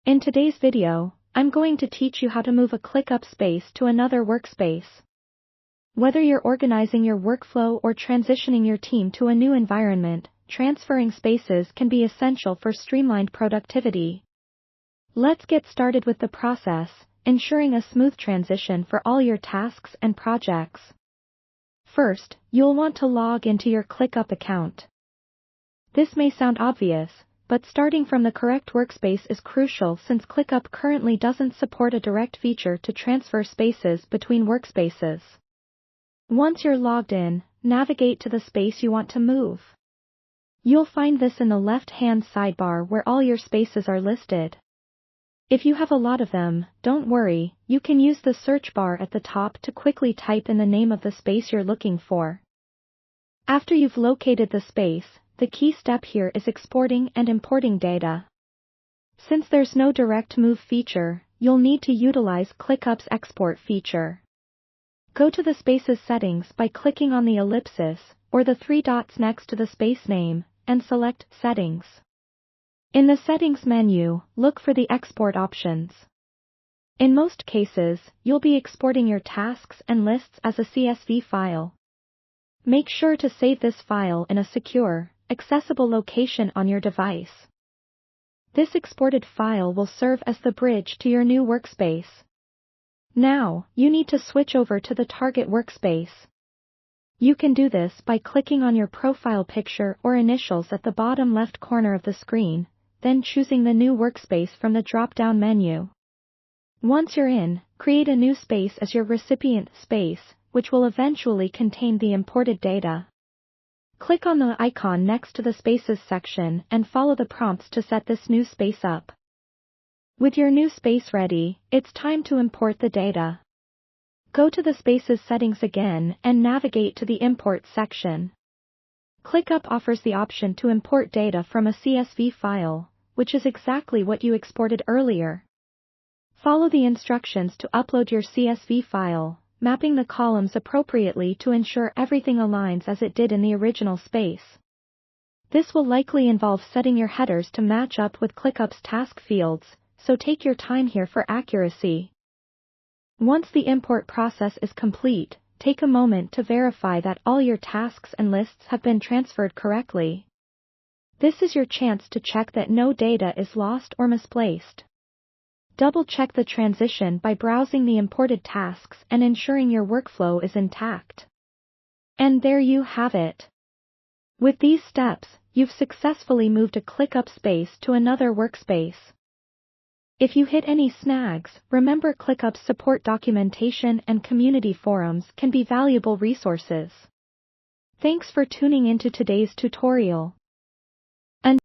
In today's video, I'm going to teach you how to move a Clickup Space to another workspace. Whether you're organizing your workflow or transitioning your team to a new environment, transferring spaces can be essential for streamlined productivity. Let's get started with the process, ensuring a smooth transition for all your tasks and projects. First, you'll want to log into your Clickup account. This may sound obvious, but starting from the correct workspace is crucial since Clickup currently doesn't support a direct feature to transfer spaces between workspaces. Once you're logged in, navigate to the space you want to move. You'll find this in the left-hand sidebar where all your spaces are listed. If you have a lot of them, don't worry, you can use the search bar at the top to quickly type in the name of the space you're looking for. After you've located the space, the key step here is exporting and importing data. Since there's no direct move feature, you'll need to utilize Clickup's Export feature. Go to the space's settings by clicking on the ellipsis, or the three dots next to the space name, and select Settings. In the Settings menu, look for the Export options. In most cases, you'll be exporting your tasks and lists as a CSV file. Make sure to save this file in a secure, accessible location on your device. This exported file will serve as the bridge to your new workspace. Now, you need to switch over to the target workspace. You can do this by clicking on your profile picture or initials at the bottom left corner of the screen, then choosing the new workspace from the drop-down menu. Once you're in, create a new space as your recipient space, which will eventually contain the imported data. Click on the icon next to the Spaces section and follow the prompts to set this new space up. With your new space ready, it's time to import the data. Go to the Spaces settings again and navigate to the Import section. Clickup offers the option to import data from a CSV file, which is exactly what you exported earlier. Follow the instructions to upload your CSV file, mapping the columns appropriately to ensure everything aligns as it did in the original space. This will likely involve setting your headers to match up with Clickup's task fields, so take your time here for accuracy. Once the import process is complete, take a moment to verify that all your tasks and lists have been transferred correctly. This is your chance to check that no data is lost or misplaced. Double-check the transition by browsing the imported tasks and ensuring your workflow is intact. And there you have it. With these steps, you've successfully moved a Clickup space to another workspace. If you hit any snags, remember Clickup's support documentation and community forums can be valuable resources. Thanks for tuning into today's tutorial.